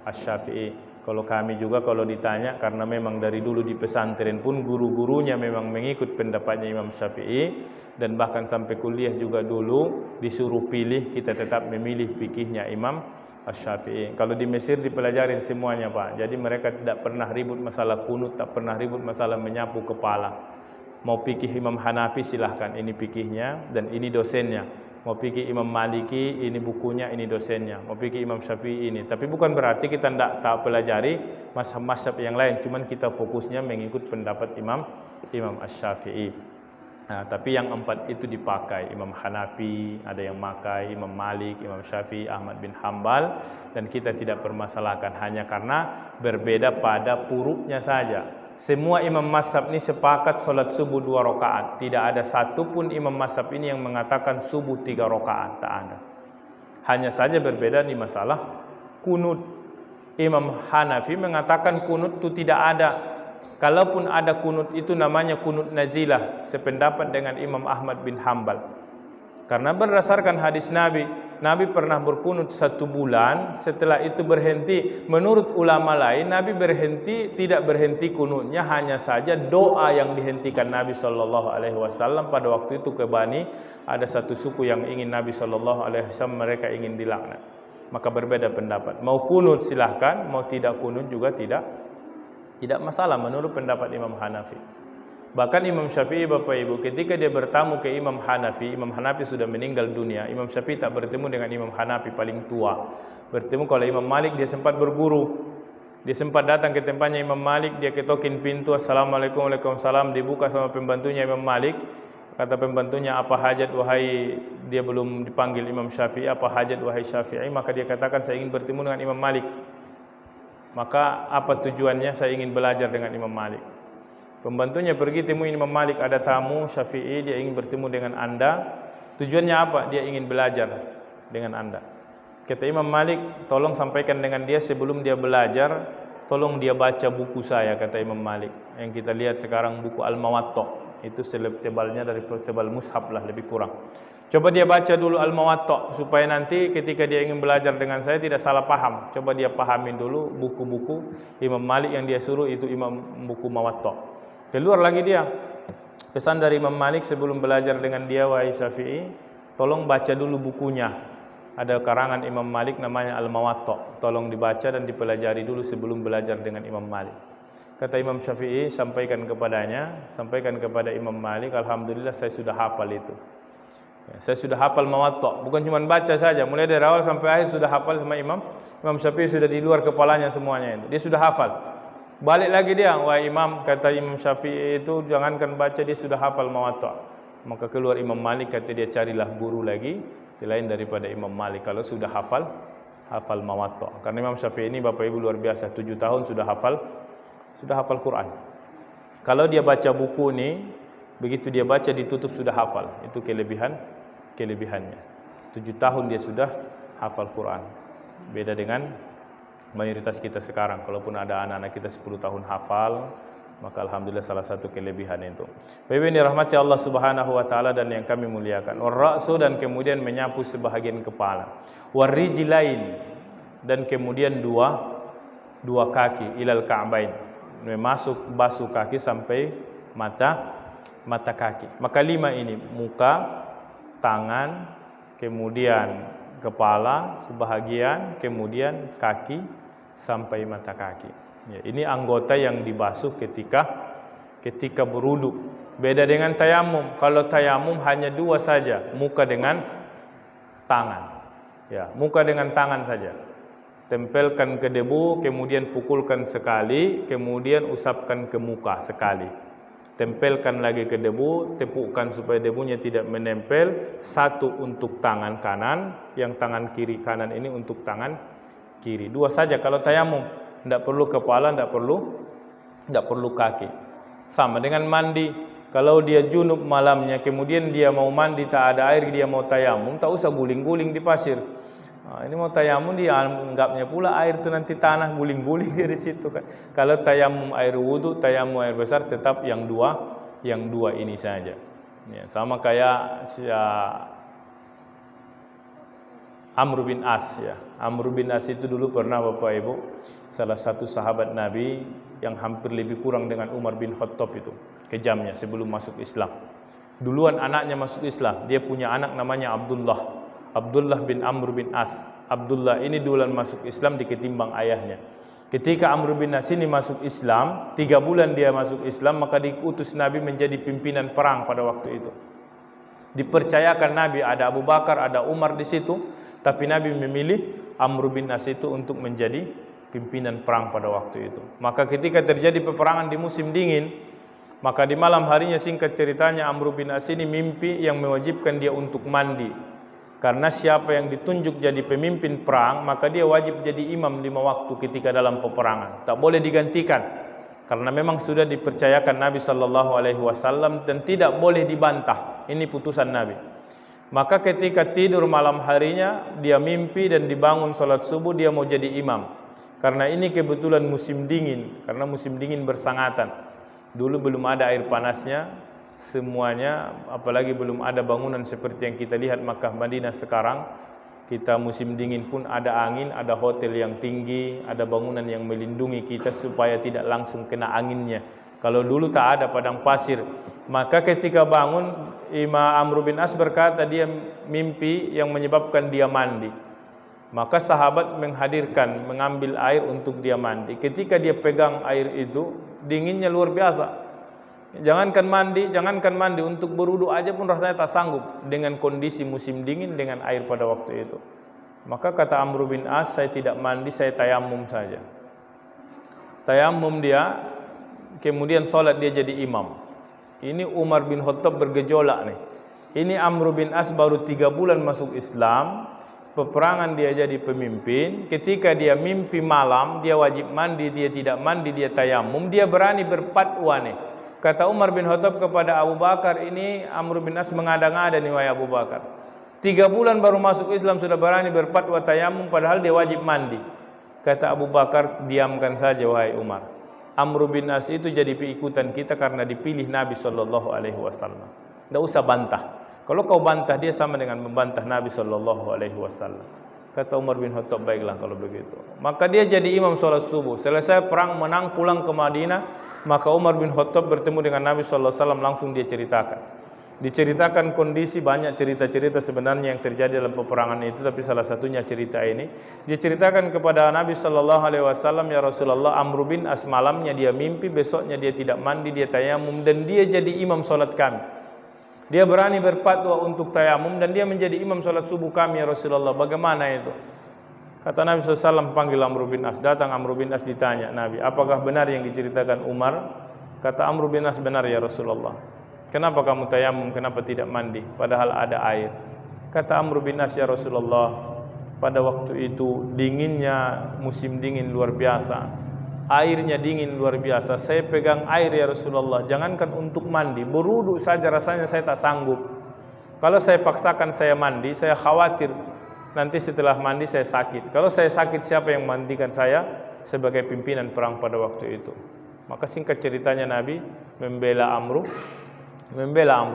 Asy-Syafi'i. Kalau kami juga kalau ditanya, karena memang dari dulu di pesantren pun guru-gurunya memang mengikut pendapatnya Imam Syafi'i, dan bahkan sampai kuliah juga dulu disuruh pilih, kita tetap memilih fikihnya Imam Asy-Syafi'i. Kalau di Mesir dipelajarin semuanya Pak. Jadi mereka tidak pernah ribut masalah kunut, tak pernah ribut masalah menyapu kepala. Mau fikih Imam Hanafi silahkan, ini fikihnya dan ini dosennya. Mau fikih Imam Maliki, ini bukunya, ini dosennya. Mau fikih Imam Syafi'i ini. Tapi bukan berarti kita tidak tak pelajari mazhab-mazhab yang lain. Cuman kita fokusnya mengikut pendapat Imam Asy-Syafi'i. Nah, tapi yang 4 itu dipakai. Imam Hanafi, ada yang pakai, Imam Malik, Imam Syafi'i, Ahmad bin Hambal. Dan kita tidak permasalahkan hanya karena berbeda pada hurufnya saja. Semua imam mazhab ini sepakat solat subuh 2 rakaat. Tidak ada satu pun imam mazhab ini yang mengatakan subuh 3 rakaat. Tak ada. Hanya saja berbeda di masalah kunut. Imam Hanafi mengatakan kunut itu tidak ada. Kalaupun ada kunut itu namanya kunut nazilah. Sependapat dengan Imam Ahmad bin Hambal. Karena berdasarkan hadis Nabi pernah berkunut 1 bulan, setelah itu berhenti. Menurut ulama lain, Nabi tidak berhenti kunutnya, hanya saja doa yang dihentikan Nabi SAW pada waktu itu ke Bani. Ada satu suku yang ingin Nabi SAW, mereka ingin dilaknat. Maka berbeda pendapat. Mau kunut silahkan, mau tidak kunut juga tidak masalah menurut pendapat Imam Hanafi. Bahkan Imam Syafi'i Bapak Ibu, ketika dia bertamu ke Imam Hanafi sudah meninggal dunia. Imam Syafi'i tak bertemu dengan Imam Hanafi paling tua. Bertemu kalau Imam Malik dia sempat berguru. Dia sempat datang ke tempatnya Imam Malik, dia ketokin pintu, Assalamualaikum, Waalaikumsalam, dibuka sama pembantunya Imam Malik. Kata pembantunya, apa hajat wahai, dia belum dipanggil Imam Syafi'i, apa hajat wahai Syafi'i? Maka dia katakan, saya ingin bertemu dengan Imam Malik. Maka apa tujuannya? Saya ingin belajar dengan Imam Malik. Pembantunya pergi temui Imam Malik, ada tamu Syafi'i, dia ingin bertemu dengan anda. Tujuannya apa? Dia ingin belajar dengan anda. Kata Imam Malik, tolong sampaikan dengan dia sebelum dia belajar, tolong dia baca buku saya, kata Imam Malik. Yang kita lihat sekarang buku Al-Muwatta, itu tebalnya dari tebal mushaf lah, lebih kurang. Coba dia baca dulu Al-Muwatta, supaya nanti ketika dia ingin belajar dengan saya tidak salah paham. Coba dia pahamin dulu buku-buku Imam Malik yang dia suruh, itu buku Muwatta. Keluar lagi dia, pesan dari Imam Malik sebelum belajar dengan dia, wahai Syafi'i, tolong baca dulu bukunya. Ada karangan Imam Malik namanya Al-Muwatta, tolong dibaca dan dipelajari dulu sebelum belajar dengan Imam Malik. Kata Imam Syafi'i, sampaikan kepada Imam Malik, alhamdulillah saya sudah hafal itu. Saya sudah hafal Muwatta, bukan cuma baca saja, mulai dari awal sampai akhir sudah hafal sama Imam Syafi'i, sudah di luar kepalanya semuanya itu. Dia sudah hafal. Balik lagi dia, wahai Imam, kata Imam Syafi'i itu jangankan baca, dia sudah hafal Muwatta. Maka keluar Imam Malik, kata dia carilah guru lagi lain daripada Imam Malik kalau sudah hafal Muwatta. Karena Imam Syafi'i ini Bapak Ibu luar biasa, 7 tahun sudah hafal Quran. Kalau dia baca buku ini, begitu dia baca ditutup sudah hafal. Itu kelebihannya. 7 tahun dia sudah hafal Quran. Beda dengan mayoritas kita sekarang. Kalaupun ada anak-anak kita 10 tahun hafal, Maka alhamdulillah salah satu kelebihan itu. Bapak ini rahmati Allah Subhanahu wa taala dan yang kami muliakan. War-ra'su, dan kemudian menyapu sebahagian kepala. War-rijlain, dan kemudian dua kaki, ilal ka'bain. Masuk basuh kaki sampai mata kaki. Maka 5 ini, muka, tangan, kemudian kepala sebahagian, kemudian kaki sampai mata kaki. Ya, ini anggota yang dibasuh ketika berwudu. Beda dengan tayamum. Kalau tayamum hanya 2 saja, muka dengan tangan. Ya, muka dengan tangan saja. Tempelkan ke debu, kemudian pukulkan sekali, kemudian usapkan ke muka sekali. Tempelkan lagi ke debu, tepukkan supaya debunya tidak menempel. 1 untuk tangan kanan, yang tangan kiri kanan ini untuk tangan kiri. 2 saja kalau tayamum. Tidak perlu kepala, tidak perlu kaki. Sama dengan mandi. Kalau dia junub malamnya, kemudian dia mau mandi, tak ada air, dia mau tayamum, tak usah guling-guling di pasir. Nah, ini mau tayamum, dia anggapnya pula air itu nanti tanah, guling-guling dari situ kan. Kalau tayamum air wudu, tayamum air besar, tetap yang dua ini saja. Ya, sama kayak Amr bin As ya. Amr bin As itu dulu pernah Bapak Ibu, salah satu sahabat Nabi yang hampir lebih kurang dengan Umar bin Khattab itu kejamnya sebelum masuk Islam. Duluan anaknya masuk Islam. Dia punya anak namanya Abdullah bin Amr bin As. Abdullah ini duluan masuk Islam diketimbang ayahnya. Ketika Amr bin As ini masuk Islam, 3 bulan dia masuk Islam, maka diutus Nabi menjadi pimpinan perang pada waktu itu. Dipercayakan Nabi, ada Abu Bakar, ada Umar di situ. Tapi Nabi memilih Amr bin As itu untuk menjadi pimpinan perang pada waktu itu. Maka ketika terjadi peperangan di musim dingin, maka di malam harinya, singkat ceritanya, Amr bin As ini mimpi yang mewajibkan dia untuk mandi. Karena siapa yang ditunjuk jadi pemimpin perang, maka dia wajib jadi imam 5 waktu ketika dalam peperangan. Tak boleh digantikan. Karena memang sudah dipercayakan Nabi SAW dan tidak boleh dibantah. Ini putusan Nabi. Maka ketika tidur malam harinya, dia mimpi dan dibangun salat subuh, dia mau jadi imam. Karena ini kebetulan musim dingin, karena musim dingin bersangatan. Dulu belum ada air panasnya, semuanya, apalagi belum ada bangunan seperti yang kita lihat Makkah Madinah sekarang. Kita musim dingin pun ada angin, ada hotel yang tinggi, ada bangunan yang melindungi kita supaya tidak langsung kena anginnya. Kalau dulu tak ada padang pasir. Maka ketika bangun, Imam Amr bin As berkata dia mimpi yang menyebabkan dia mandi. Maka sahabat menghadirkan, mengambil air untuk dia mandi. Ketika dia pegang air itu, dinginnya luar biasa. Jangankan mandi, untuk berwudu aja pun rasanya tak sanggup dengan kondisi musim dingin dengan air pada waktu itu. Maka kata Amr bin As, saya tidak mandi, saya tayamum saja. Tayamum dia, kemudian sholat dia jadi imam. Ini Umar bin Khattab bergejolak nih. Ini Amr bin As baru 3 bulan masuk Islam, peperangan dia jadi pemimpin. Ketika dia mimpi malam, dia wajib mandi, dia tidak mandi, dia tayamum. Dia berani berfatwa nih. Kata Umar bin Khattab kepada Abu Bakar, ini Amr bin As mengada-ngada nih wahai Abu Bakar. 3 bulan baru masuk Islam sudah berani berfatwa tayamum, padahal dia wajib mandi. Kata Abu Bakar, diamkan saja wahai Umar. Amr bin As itu jadi ikutan kita karena dipilih Nabi SAW. Tidak usah bantah. Kalau kau bantah, dia sama dengan membantah Nabi SAW. Kata Umar bin Khattab, baiklah kalau begitu. Maka dia jadi imam sholat subuh. Selesai perang, menang, pulang ke Madinah. Maka Umar bin Khattab bertemu dengan Nabi SAW, langsung dia ceritakan. Diceritakan kondisi, banyak cerita-cerita sebenarnya yang terjadi dalam peperangan itu, tapi salah satunya cerita ini. Dia ceritakan kepada Nabi SAW, ya Rasulullah, Amr bin As malamnya dia mimpi, besoknya dia tidak mandi, dia tayamum, dan dia jadi imam sholat kami. Dia berani berfatwa untuk tayamum, dan dia menjadi imam sholat subuh kami, ya Rasulullah. Bagaimana itu? Kata Nabi SAW, panggil Amr bin As. Datang Amr bin As, ditanya Nabi, apakah benar yang diceritakan Umar? Kata Amr bin As, benar ya Rasulullah. Kenapa kamu tayamum, kenapa tidak mandi? Padahal ada air. Kata Amr bin As, ya Rasulullah, pada waktu itu dinginnya, musim dingin luar biasa. Airnya dingin luar biasa. Saya pegang air ya Rasulullah, jangankan untuk mandi, berwudu saja rasanya saya tak sanggup. Kalau saya paksakan saya mandi, saya khawatir nanti setelah mandi saya sakit. Kalau saya sakit, siapa yang mandikan saya sebagai pimpinan perang pada waktu itu? Maka singkat ceritanya Nabi membela Amr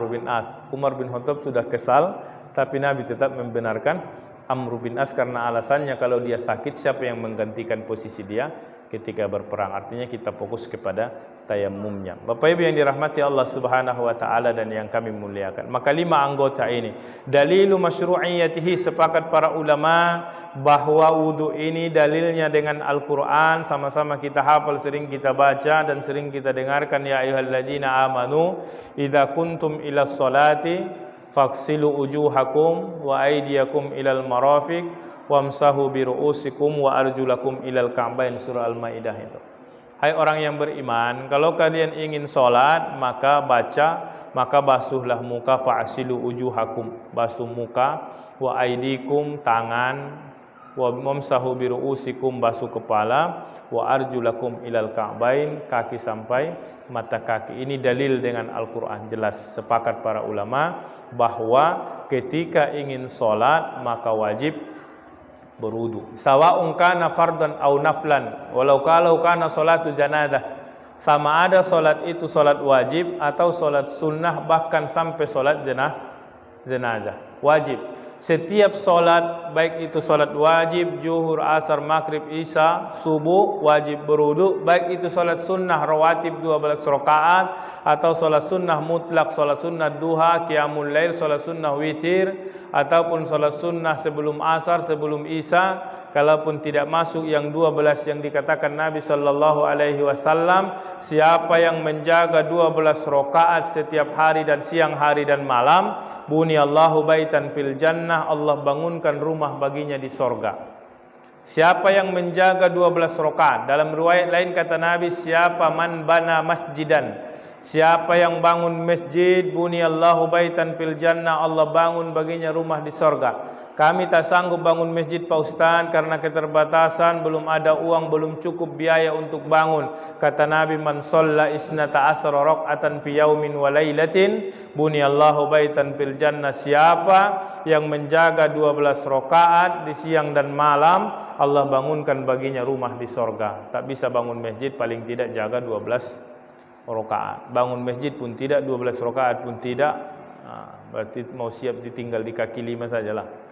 bin As. Umar bin Khattab sudah kesal, tapi Nabi tetap membenarkan Amr bin As karena alasannya kalau dia sakit siapa yang menggantikan posisi dia ketika berperang. Artinya kita fokus kepada tayamumnya. Bapak Ibu yang dirahmati Allah Subhanahu wa taala dan yang kami muliakan. Maka 5 anggota ini dalilu masyru'iyyatihi, sepakat para ulama bahwa wudu ini dalilnya dengan Al-Qur'an, sama-sama kita hafal, sering kita baca dan sering kita dengarkan, ya ayyuhalladzina amanu idza kuntum ilas salati faghsilu wujuhakum wa aydiyakum ilal marafiq wamsahu bi ru'usikum wa arjulakum ilal ka'bain, surah Al-Maidah itu. Hai orang yang beriman, kalau kalian ingin sholat maka basuhlah muka, fa'asilu wujuhakum, basuh muka, wa aidikum, tangan, wa mamsahu bi ru'usikum, basuh kepala, wa arjulakum ilal ka'bain, kaki sampai mata kaki. Ini dalil dengan Al-Qur'an, jelas sepakat para ulama bahwa ketika ingin sholat maka wajib berwudu. Sawa'un kana fardan au naflan, walau kalau kana salatu janazah, sama ada salat itu salat wajib atau salat sunnah, bahkan sampai salat jenazah. Wajib. Setiap salat, baik itu salat wajib, zuhur, asar, maghrib, isya, subuh, wajib berwudu. Baik itu salat sunnah rawatib 12 rakaat atau salat sunnah mutlak, salat sunnah duha, qiyamul lail, salat sunnah witir, ataupun salat sunnah sebelum asar, sebelum isya. Kalaupun tidak masuk yang 12 yang dikatakan Nabi sallallahu alaihi wasallam, siapa yang menjaga 12 rakaat setiap hari dan siang hari dan malam, buniyallahu baitan fil jannah, Allah bangunkan rumah baginya di sorga. Siapa yang menjaga 12 rakaat, dalam riwayat lain kata Nabi, siapa man bana masjidan, siapa yang bangun masjid, buniyallahu baitan fil jannah, Allah bangun baginya rumah di sorga. Kami tak sanggup bangun masjid Pak Ustaz karena keterbatasan, belum ada uang, belum cukup biaya untuk bangun. Kata Nabi, man shalla isnata asra raka'atan fi yaumin wa lailatin buniyallahu baitan fil jannah. Siapa yang menjaga 12 rakaat di siang dan malam, Allah bangunkan baginya rumah di sorga. Tak bisa bangun masjid, paling tidak jaga 12 rakaat. Bangun masjid pun tidak, 12 rakaat pun tidak. Berarti mau siap ditinggal di kaki 5 sajalah,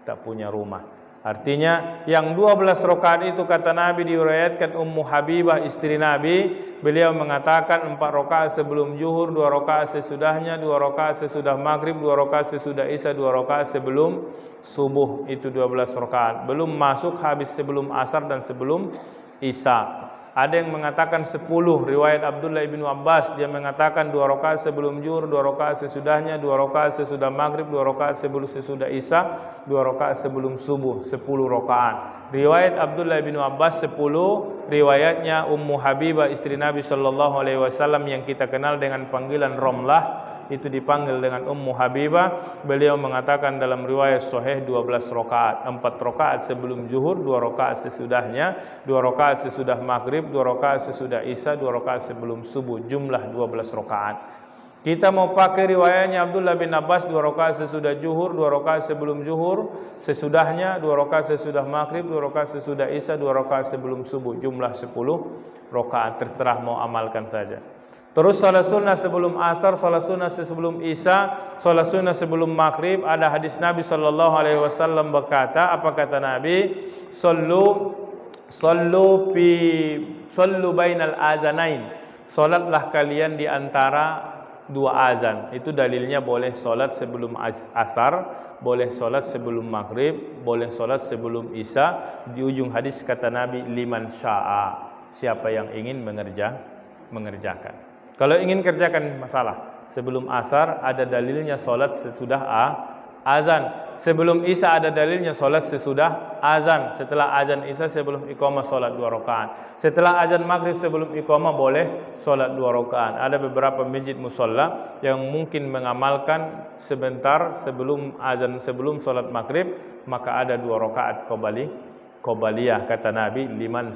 tak punya rumah. Artinya yang 12 rakaat itu kata Nabi diriwayatkan Ummu Habibah istri Nabi, beliau mengatakan 4 rakaat sebelum zuhur, 2 rakaat sesudahnya, 2 rakaat sesudah maghrib, 2 rakaat sesudah isya, 2 rakaat sebelum subuh, itu 12 rakaat. Belum masuk habis sebelum asar dan sebelum isya. Ada yang mengatakan 10, riwayat Abdullah bin Abbas, dia mengatakan 2 rakaat sebelum zuhur, 2 rakaat sesudahnya, 2 rakaat sesudah maghrib, 2 rakaat sebelum sesudah isya, 2 rakaat sebelum subuh, 10 rakaat. Riwayat Abdullah bin Abbas 10, riwayatnya Ummu Habibah istri Nabi sallallahu alaihi wasallam yang kita kenal dengan panggilan Romlah, itu dipanggil dengan Ummu Habibah. Beliau mengatakan dalam riwayat sahih 12 rakaat, 4 rakaat sebelum zuhur, 2 rakaat sesudahnya, 2 rakaat sesudah maghrib, 2 rakaat sesudah isya, 2 rakaat sebelum subuh, jumlah 12 rakaat. Kita mau pakai riwayatnya Abdullah bin Abbas, 2 rakaat sesudah zuhur, 2 rakaat sebelum zuhur, sesudahnya 2 rakaat sesudah maghrib, 2 rakaat sesudah isya, 2 rakaat sebelum subuh, jumlah 10 rakaat. Terserah mau amalkan saja. Terus salat sunnah sebelum asar, salat sunnah sebelum isya, salat sunnah sebelum maghrib. Ada hadis Nabi sallallahu alaihi wasallam berkata, apa kata Nabi? Sallu bainal azanain. Salatlah kalian di antara 2 azan. Itu dalilnya boleh salat sebelum asar, boleh salat sebelum maghrib, boleh salat sebelum isya. Di ujung hadis kata Nabi, liman syaa, siapa yang ingin mengerjakan. Kalau ingin kerjakan masalah, sebelum asar ada dalilnya solat sesudah azan. Sebelum isya ada dalilnya solat sesudah azan. Setelah azan isya sebelum iqamah solat 2 rakaat. Setelah azan maghrib sebelum iqamah boleh solat 2 rakaat. Ada beberapa masjid musalla yang mungkin mengamalkan sebentar sebelum azan, sebelum solat maghrib, maka ada 2 rakaat qabaliyah. Kata Nabi, liman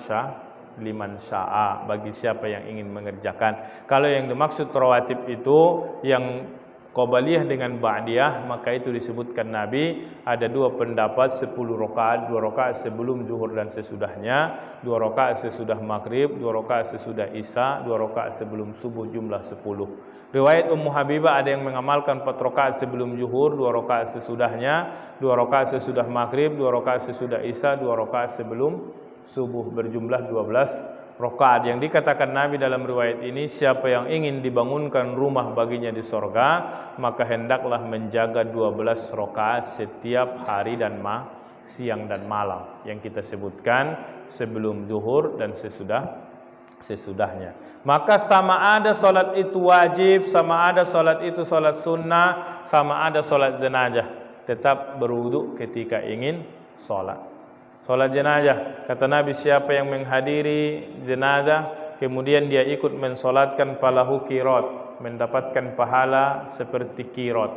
syaa, bagi siapa yang ingin mengerjakan. Kalau yang dimaksud rawatib itu yang Qabliyah dengan Ba'diyah, maka itu disebutkan Nabi ada dua pendapat, 10 rakaat, 2 rakaat sebelum zuhur dan sesudahnya, 2 rakaat sesudah maghrib, 2 rakaat sesudah isya, 2 rakaat sebelum subuh, jumlah 10. Riwayat Ummu Habibah ada yang mengamalkan 4 rakaat sebelum zuhur, 2 rakaat sesudahnya, 2 rakaat sesudah maghrib, 2 rakaat sesudah isya, 2 rakaat sebelum subuh, berjumlah 12 rakaat. Yang dikatakan Nabi dalam riwayat ini, siapa yang ingin dibangunkan rumah baginya di sorga, maka hendaklah menjaga 12 rakaat setiap hari dan siang dan malam, yang kita sebutkan sebelum zuhur dan sesudahnya. Maka sama ada solat itu wajib, sama ada solat itu solat sunnah, sama ada solat jenazah, tetap berwudu ketika ingin solat. Solat jenazah, kata Nabi, siapa yang menghadiri jenazah kemudian dia ikut mensolatkan, falahu qirat, mendapatkan pahala seperti qirat.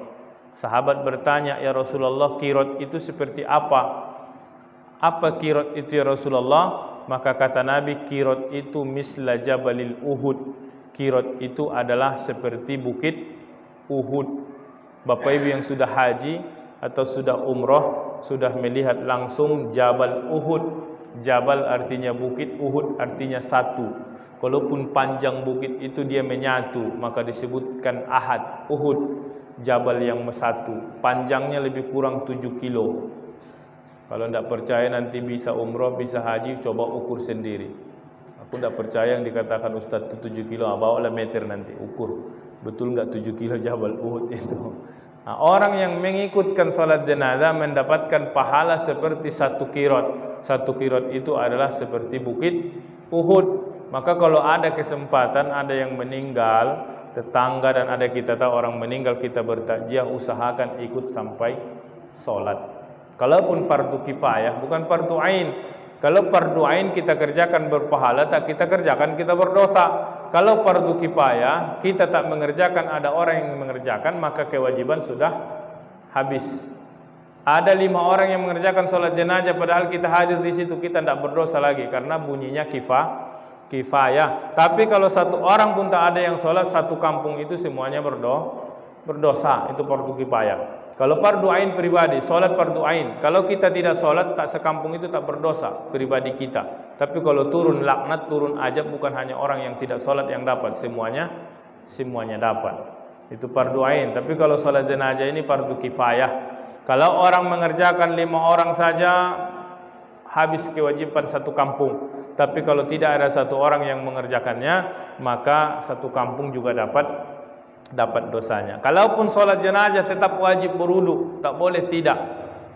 Sahabat bertanya, ya Rasulullah, qirat itu seperti apa? Apa qirat itu ya Rasulullah? Maka kata Nabi, qirat itu misla jabalil Uhud. Qirat itu adalah seperti bukit Uhud. Bapak Ibu yang sudah haji atau sudah umrah sudah melihat langsung Jabal Uhud. Jabal artinya bukit, Uhud artinya satu. Kalaupun panjang bukit itu dia menyatu, maka disebutkan Ahad. Uhud, Jabal yang satu. Panjangnya lebih kurang 7 kilo. Kalau tidak percaya nanti bisa umrah, bisa haji, coba ukur sendiri. Aku tidak percaya yang dikatakan Ustaz itu 7 kilo, bawalah meter nanti, ukur. Betul enggak 7 kilo Jabal Uhud itu? Nah, orang yang mengikutkan salat jenazah mendapatkan pahala seperti 1 qirat. 1 qirat itu adalah seperti bukit Uhud. Maka kalau ada kesempatan, ada yang meninggal, tetangga dan ada kita tahu orang meninggal, kita bertakziah, usahakan ikut sampai salat. Kalaupun fardu kifayah, bukan fardu ain. Kalau fardu ain kita kerjakan berpahala, tak kita kerjakan kita berdosa. Kalau fardu kifayah kita tak mengerjakan, ada orang yang mengerjakan, maka kewajiban sudah habis. Ada 5 orang yang mengerjakan sholat jenazah padahal kita hadir di situ, kita tidak berdosa lagi karena bunyinya kifayah. Tapi kalau 1 orang pun tak ada yang sholat, 1 kampung itu semuanya berdosa. Itu fardu kifayah. Kalau fardu ain pribadi, sholat fardu ain. Kalau kita tidak sholat, tak sekampung itu tak berdosa pribadi kita. Tapi kalau turun laknat, turun ajab, bukan hanya orang yang tidak sholat yang dapat, semuanya dapat. Itu fardu ain. Tapi kalau sholat jenazah ini fardu kifayah. Kalau orang mengerjakan 5 orang saja, habis kewajiban 1 kampung. Tapi kalau tidak ada 1 orang yang mengerjakannya, maka 1 kampung juga dapat dosanya. Kalaupun sholat jenazah tetap wajib berwudu, tak boleh tidak.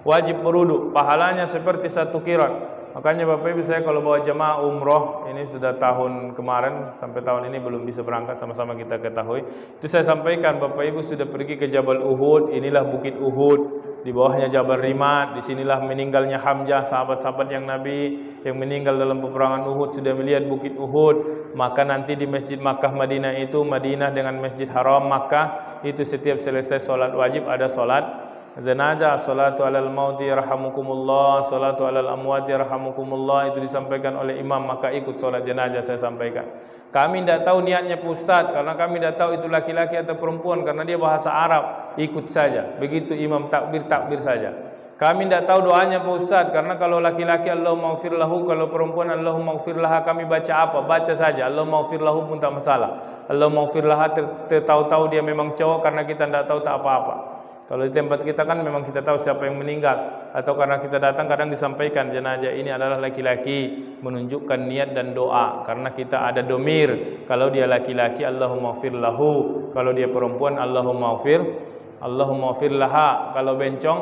Wajib berwudu, pahalanya seperti 1 qirat. Makanya Bapak Ibu, saya kalau bawa jemaah umroh, ini sudah tahun kemarin sampai tahun ini belum bisa berangkat, sama-sama kita ketahui. Itu saya sampaikan, Bapak Ibu sudah pergi ke Jabal Uhud, inilah bukit Uhud. Di bawahnya Jabal Rimat, di sinilah meninggalnya Hamzah, sahabat-sahabat yang Nabi yang meninggal dalam peperangan Uhud, sudah melihat bukit Uhud. Maka nanti di Masjid Makkah Madinah itu, Madinah dengan Masjid Haram Makkah itu, setiap selesai solat wajib ada solat jenazah, salatu alal mauti yarhamukumullah, salatu alal amwati yarhamukumullah, itu disampaikan oleh imam, maka ikut solat jenazah. Saya sampaikan, kami tidak tahu niatnya Pak Ustaz, karena kami tidak tahu itu laki-laki atau perempuan, karena dia bahasa Arab, ikut saja. Begitu imam takbir saja. Kami tidak tahu doanya Pak Ustaz, karena kalau laki-laki Allahumma maghfir lahu, kalau perempuan Allahumma maghfir laha, kami baca apa? Baca saja, Allahumma maghfir lahu pun tak masalah. Allahumma maghfir laha, tahu-tahu dia memang cowok, karena kita tidak tahu tak apa-apa. Kalau di tempat kita kan memang kita tahu siapa yang meninggal, atau karena kita datang kadang disampaikan jenazah ini adalah laki-laki, menunjukkan niat dan doa, karena kita ada domir. Kalau dia laki-laki Allahumma maghfir lahu, kalau dia perempuan Allahumma maghfir laha. Kalau bencong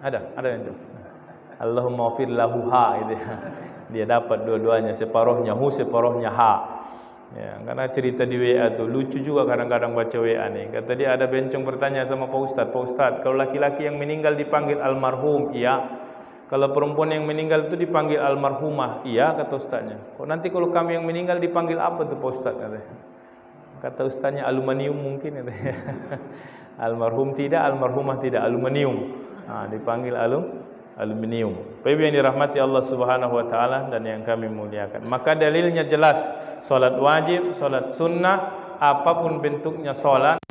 ada bencong, Allahumma maghfir lahuha gitu. Dia dapat dua-duanya, separuhnya hu, separuhnya ha. Ya, karena cerita di WA tuh lucu juga, kadang-kadang baca WA nih. Kata dia, ada bencong bertanya sama Pak Ustaz, kalau laki-laki yang meninggal dipanggil almarhum, iya. Kalau perempuan yang meninggal itu dipanggil almarhumah, iya, kata Ustaznya. Kok nanti kalau kami yang meninggal dipanggil apa tuh Pak Ustaz? Kata Ustaznya aluminium mungkin. Almarhum tidak, almarhumah tidak, aluminium. Nah, dipanggil aluminium. Bapak yang dirahmati Allah Subhanahu wa taala dan yang kami muliakan. Maka dalilnya jelas, salat wajib, salat sunnah, apapun bentuknya salat